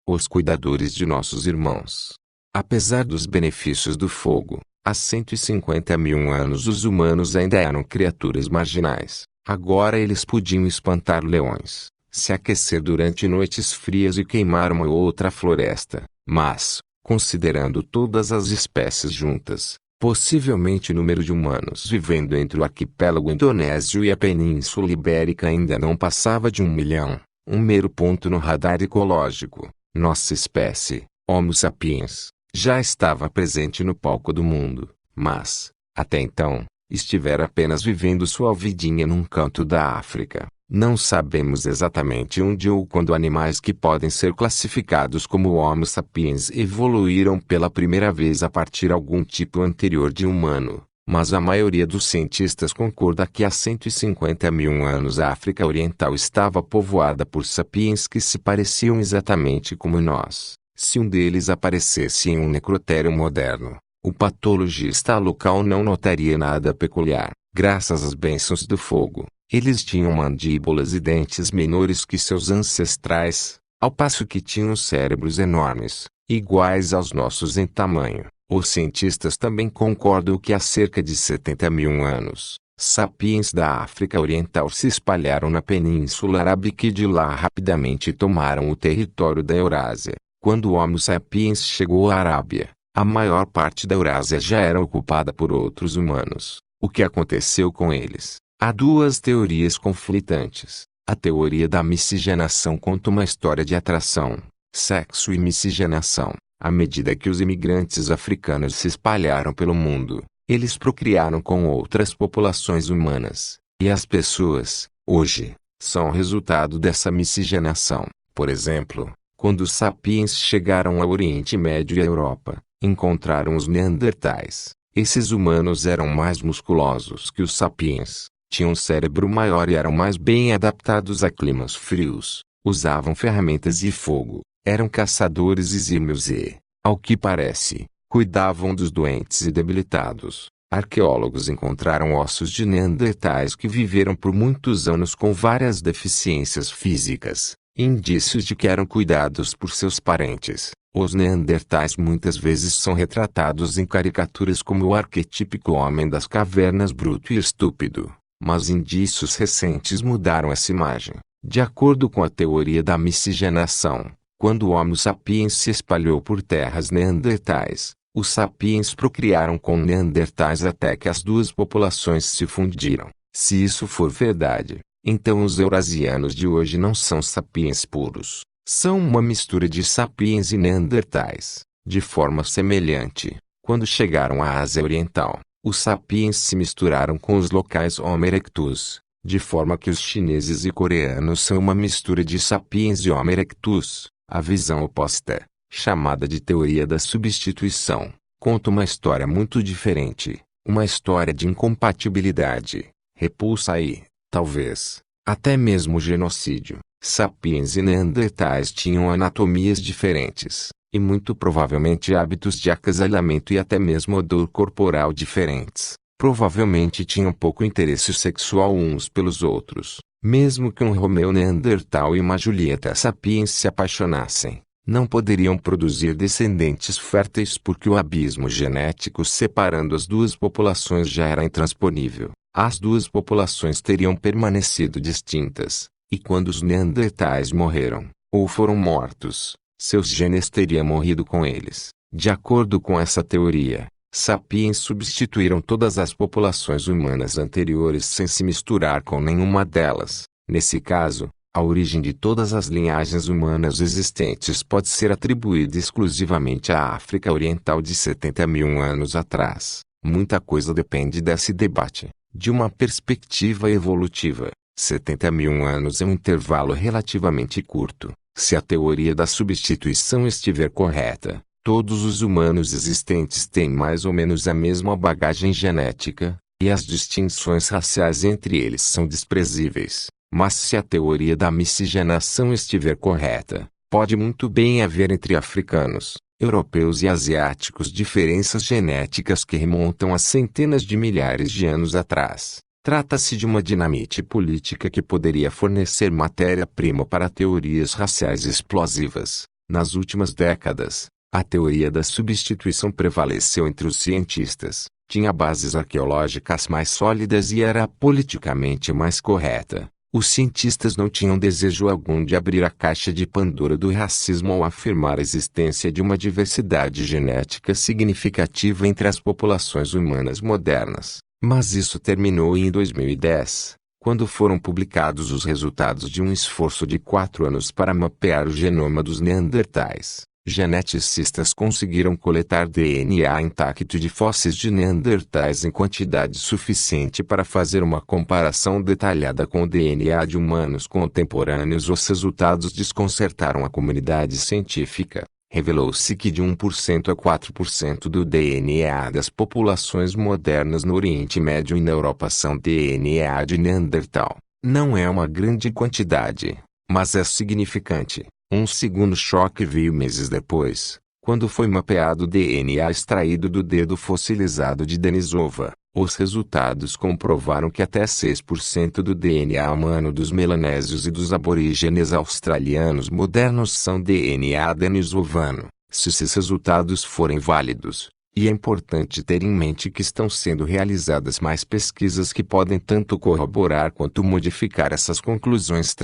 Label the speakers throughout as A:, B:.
A: os cuidadores de nossos irmãos. Apesar dos benefícios do fogo, há 150 mil anos os humanos ainda eram criaturas marginais. Agora eles podiam espantar leões, se aquecer durante noites frias e queimar uma ou outra floresta. Mas, considerando todas as espécies juntas, possivelmente o número de humanos vivendo entre o arquipélago indonésio e a Península Ibérica ainda não passava de 1 milhão, um mero ponto no radar ecológico. Nossa espécie, Homo sapiens, já estava presente no palco do mundo, mas, até então, estivera apenas vivendo sua vidinha num canto da África. Não sabemos exatamente onde ou quando animais que podem ser classificados como Homo sapiens evoluíram pela primeira vez a partir de algum tipo anterior de humano, mas a maioria dos cientistas concorda que há 150 mil anos a África Oriental estava povoada por sapiens que se pareciam exatamente como nós. Se um deles aparecesse em um necrotério moderno, o patologista local não notaria nada peculiar. Graças às bênçãos do fogo, eles tinham mandíbulas e dentes menores que seus ancestrais, ao passo que tinham cérebros enormes, iguais aos nossos em tamanho. Os cientistas também concordam que há cerca de 70 mil anos, sapiens da África Oriental se espalharam na Península Arábica e de lá rapidamente tomaram o território da Eurásia. Quando o Homo sapiens chegou à Arábia, a maior parte da Eurásia já era ocupada por outros humanos. O que aconteceu com eles? Há duas teorias conflitantes. A teoria da miscigenação conta uma história de atração, sexo e miscigenação. À medida que os imigrantes africanos se espalharam pelo mundo, eles procriaram com outras populações humanas. E as pessoas, hoje, são resultado dessa miscigenação. Por exemplo, quando os sapiens chegaram ao Oriente Médio e à Europa, encontraram os neandertais. Esses humanos eram mais musculosos que os sapiens, tinham um cérebro maior e eram mais bem adaptados a climas frios, usavam ferramentas e fogo, eram caçadores exímios e, ao que parece, cuidavam dos doentes e debilitados. Arqueólogos encontraram ossos de neandertais que viveram por muitos anos com várias deficiências físicas, indícios de que eram cuidados por seus parentes. Os neandertais muitas vezes são retratados em caricaturas como o arquetípico homem das cavernas bruto e estúpido, mas indícios recentes mudaram essa imagem. De acordo com a teoria da miscigenação, quando o Homo sapiens se espalhou por terras neandertais, os sapiens procriaram com neandertais até que as duas populações se fundiram. Se isso for verdade, então os eurasianos de hoje não são sapiens puros. São uma mistura de sapiens e neandertais. De forma semelhante, quando chegaram à Ásia Oriental, os sapiens se misturaram com os locais Homo erectus, de forma que os chineses e coreanos são uma mistura de sapiens e Homo erectus. A visão oposta, chamada de teoria da substituição, conta uma história muito diferente, uma história de incompatibilidade, repulsa e, talvez, até mesmo genocídio. Sapiens e neandertais tinham anatomias diferentes, e muito provavelmente hábitos de acasalamento e até mesmo odor corporal diferentes. Provavelmente tinham pouco interesse sexual uns pelos outros. Mesmo que um Romeu Neandertal e uma Julieta Sapiens se apaixonassem, não poderiam produzir descendentes férteis porque o abismo genético separando as duas populações já era intransponível. As duas populações teriam permanecido distintas. E quando os neandertais morreram, ou foram mortos, seus genes teriam morrido com eles. De acordo com essa teoria, sapiens substituíram todas as populações humanas anteriores sem se misturar com nenhuma delas. Nesse caso, a origem de todas as linhagens humanas existentes pode ser atribuída exclusivamente à África Oriental de 70 mil anos atrás. Muita coisa depende desse debate. De uma perspectiva evolutiva, 70 mil anos é um intervalo relativamente curto. Se a teoria da substituição estiver correta, todos os humanos existentes têm mais ou menos a mesma bagagem genética, e as distinções raciais entre eles são desprezíveis. Mas se a teoria da miscigenação estiver correta, pode muito bem haver entre africanos, europeus e asiáticos diferenças genéticas que remontam a centenas de milhares de anos atrás. Trata-se de uma dinamite política que poderia fornecer matéria-prima para teorias raciais explosivas. Nas últimas décadas, a teoria da substituição prevaleceu entre os cientistas, tinha bases arqueológicas mais sólidas e era politicamente mais correta. Os cientistas não tinham desejo algum de abrir a caixa de Pandora do racismo ao afirmar a existência de uma diversidade genética significativa entre as populações humanas modernas. Mas isso terminou em 2010, quando foram publicados os resultados de um esforço de 4 anos para mapear o genoma dos neandertais. Geneticistas conseguiram coletar DNA intacto de fósseis de neandertais em quantidade suficiente para fazer uma comparação detalhada com o DNA de humanos contemporâneos. Os resultados desconcertaram a comunidade científica. Revelou-se que de 1% a 4% do DNA das populações modernas no Oriente Médio e na Europa são DNA de Neandertal. Não é uma grande quantidade, mas é significante. Um segundo choque veio meses depois, quando foi mapeado o DNA extraído do dedo fossilizado de Denisova. Os resultados comprovaram que até 6% do DNA humano dos melanésios e dos aborígenes australianos modernos são DNA denisovano. Se esses resultados forem válidos, e é importante ter em mente que estão sendo realizadas mais pesquisas que podem tanto corroborar quanto modificar essas conclusões.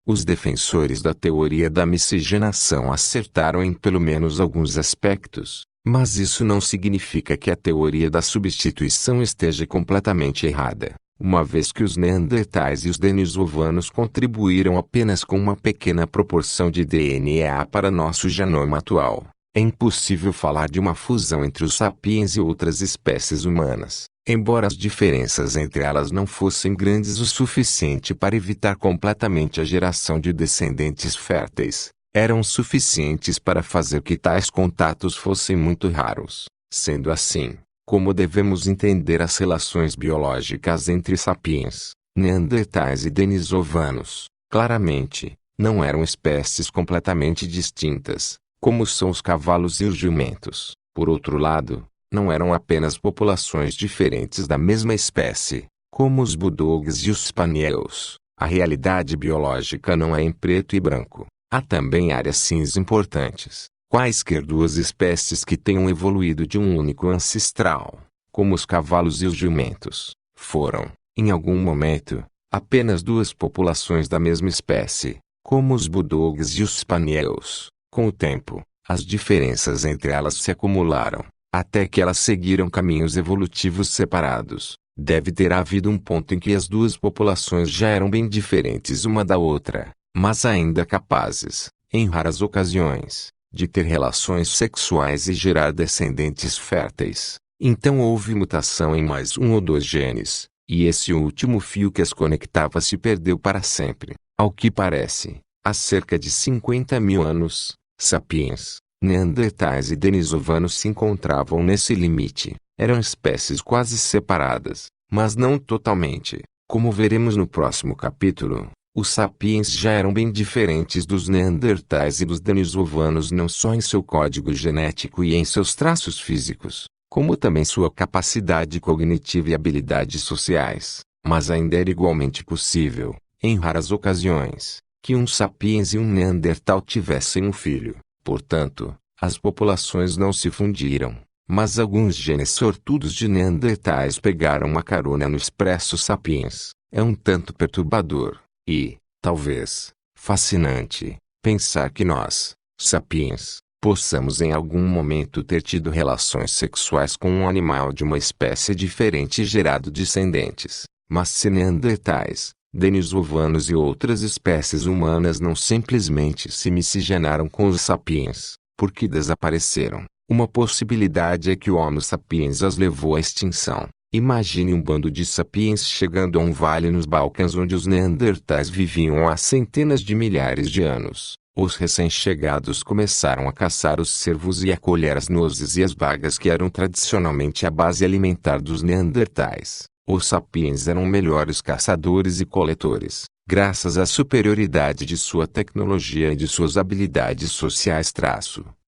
A: Os defensores da teoria da miscigenação acertaram em pelo menos alguns aspectos, mas isso não significa que a teoria da substituição esteja completamente errada, uma vez que os neandertais e os denisovanos contribuíram apenas com uma pequena proporção de DNA para nosso genoma atual. É impossível falar de uma fusão entre os sapiens e outras espécies humanas, embora as diferenças entre elas não fossem grandes o suficiente para evitar completamente a geração de descendentes férteis. Eram suficientes para fazer que tais contatos fossem muito raros. Sendo assim, como devemos entender as relações biológicas entre sapiens, neandertais e denisovanos? Claramente, não eram espécies completamente distintas, como são os cavalos e os jumentos. Por outro lado, não eram apenas populações diferentes da mesma espécie, como os bulldogs e os spaniels. A realidade biológica não é em preto e branco. Há também áreas cinza importantes. Quaisquer duas espécies que tenham evoluído de um único ancestral, como os cavalos e os jumentos, foram, em algum momento, apenas duas populações da mesma espécie, como os bulldogs e os spaniels. Com o tempo, as diferenças entre elas se acumularam, até que elas seguiram caminhos evolutivos separados. Deve ter havido um ponto em que as duas populações já eram bem diferentes uma da outra, mas ainda capazes, em raras ocasiões, de ter relações sexuais e gerar descendentes férteis. Então houve mutação em mais um ou dois genes, e esse último fio que as conectava se perdeu para sempre. Ao que parece, há cerca de 50 mil anos, sapiens, neandertais e denisovanos se encontravam nesse limite. Eram espécies quase separadas, mas não totalmente. Como veremos no próximo capítulo, os sapiens já eram bem diferentes dos neandertais e dos denisovanos não só em seu código genético e em seus traços físicos, como também sua capacidade cognitiva e habilidades sociais. Mas ainda era igualmente possível, em raras ocasiões, que um sapiens e um neandertal tivessem um filho. Portanto, as populações não se fundiram, mas alguns genes sortudos de neandertais pegaram uma carona no expresso sapiens. É um tanto perturbador, e, talvez, fascinante, pensar que nós, sapiens, possamos em algum momento ter tido relações sexuais com um animal de uma espécie diferente e gerado descendentes. Mas se neandertais, denisovanos e outras espécies humanas não simplesmente se miscigenaram com os sapiens, porque desapareceram, uma possibilidade é que o Homo sapiens as levou à extinção. Imagine um bando de sapiens chegando a um vale nos Balcãs onde os neandertais viviam há centenas de milhares de anos. Os recém-chegados começaram a caçar os cervos e a colher as nozes e as bagas que eram tradicionalmente a base alimentar dos neandertais. Os sapiens eram melhores caçadores e coletores, graças à superioridade de sua tecnologia e de suas habilidades sociais.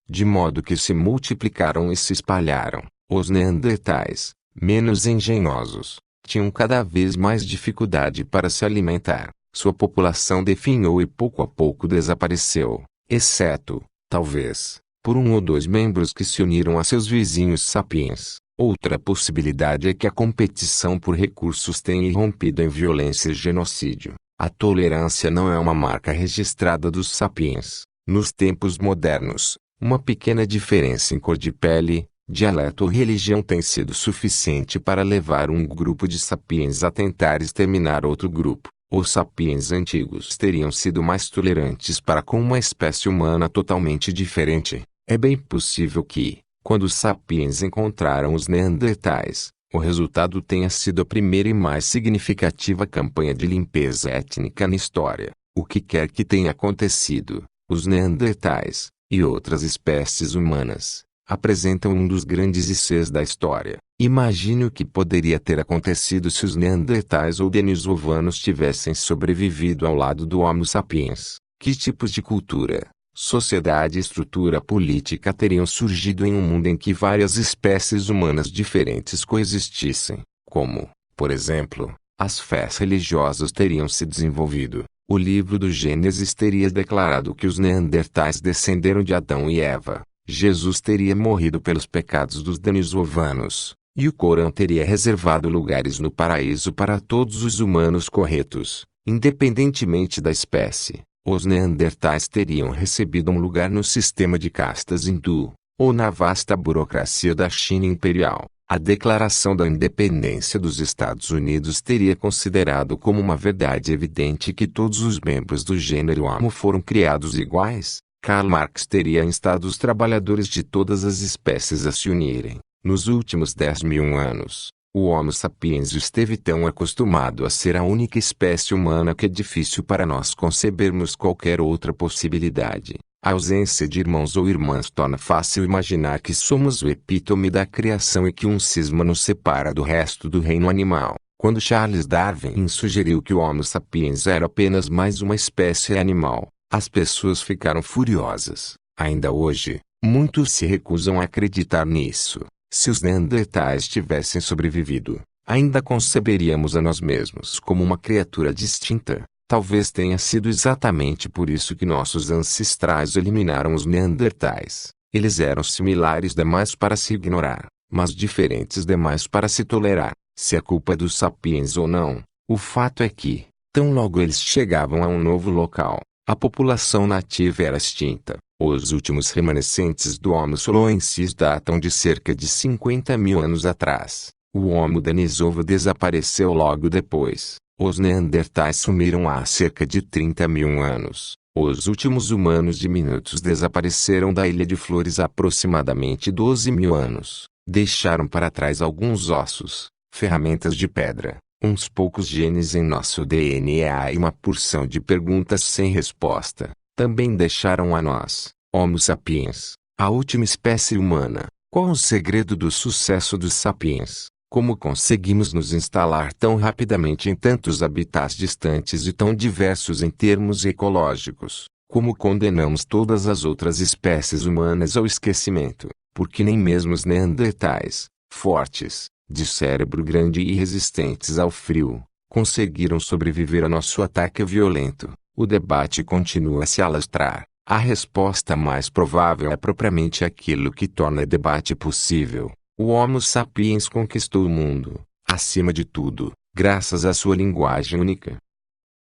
A: De modo que se multiplicaram e se espalharam. Os neandertais, menos engenhosos, tinham cada vez mais dificuldade para se alimentar. Sua população definhou e pouco a pouco desapareceu, exceto, Talvez, por um ou dois membros que se uniram a seus vizinhos sapiens. Outra possibilidade é que a competição por recursos tenha irrompido em violência e genocídio. A tolerância não é uma marca registrada dos sapiens. Nos tempos modernos, uma pequena diferença em cor de pele, dialeto ou religião tem sido suficiente para levar um grupo de sapiens a tentar exterminar outro grupo. Os sapiens antigos teriam sido mais tolerantes para com uma espécie humana totalmente diferente. É bem possível que, quando os sapiens encontraram os neandertais, o resultado tenha sido a primeira e mais significativa campanha de limpeza étnica na história. O que quer que tenha acontecido, os neandertais, e outras espécies humanas, apresentam um dos grandes ICs da história. Imagine o que poderia ter acontecido se os neandertais ou denisovanos tivessem sobrevivido ao lado do Homo sapiens. Que tipos de cultura, sociedade e estrutura política teriam surgido em um mundo em que várias espécies humanas diferentes coexistissem? Como, por exemplo, as fés religiosas teriam se desenvolvido? O livro do Gênesis teria declarado que os neandertais descenderam de Adão e Eva. Jesus teria morrido pelos pecados dos denisovanos, e o Corão teria reservado lugares no paraíso para todos os humanos corretos, independentemente da espécie. Os neandertais teriam recebido um lugar no sistema de castas hindu, ou na vasta burocracia da China imperial. A Declaração da Independência dos Estados Unidos teria considerado como uma verdade evidente que todos os membros do gênero Homo foram criados iguais. Karl Marx teria instado os trabalhadores de todas as espécies a se unirem. Nos últimos 10.000 anos, o Homo sapiens esteve tão acostumado a ser a única espécie humana que é difícil para nós concebermos qualquer outra possibilidade. A ausência de irmãos ou irmãs torna fácil imaginar que somos o epítome da criação e que um cisma nos separa do resto do reino animal. Quando Charles Darwin sugeriu que o Homo sapiens era apenas mais uma espécie animal, as pessoas ficaram furiosas. Ainda hoje, muitos se recusam a acreditar nisso. Se os neandertais tivessem sobrevivido, ainda conceberíamos a nós mesmos como uma criatura distinta. Talvez tenha sido exatamente por isso que nossos ancestrais eliminaram os neandertais. Eles eram similares demais para se ignorar, mas diferentes demais para se tolerar. Se a culpa é dos sapiens ou não, o fato é que, tão logo eles chegavam a um novo local, a população nativa era extinta. Os últimos remanescentes do Homo soloensis datam de cerca de 50.000 anos atrás. O Homo denisovo desapareceu logo depois. Os neandertais sumiram há cerca de 30.000 anos. Os últimos humanos diminutos desapareceram da Ilha de Flores há aproximadamente 12.000 anos. Deixaram para trás alguns ossos, ferramentas de pedra, uns poucos genes em nosso DNA e uma porção de perguntas sem resposta. Também deixaram a nós, Homo sapiens, a última espécie humana. Qual o segredo do sucesso dos sapiens? Como conseguimos nos instalar tão rapidamente em tantos habitats distantes e tão diversos em termos ecológicos? Como condenamos todas as outras espécies humanas ao esquecimento? Porque nem mesmo os neandertais, fortes, de cérebro grande e resistentes ao frio, conseguiram sobreviver a nosso ataque violento. O debate continua a se alastrar. A resposta mais provável é propriamente aquilo que torna debate possível. O Homo sapiens conquistou o mundo, acima de tudo, graças à sua linguagem única.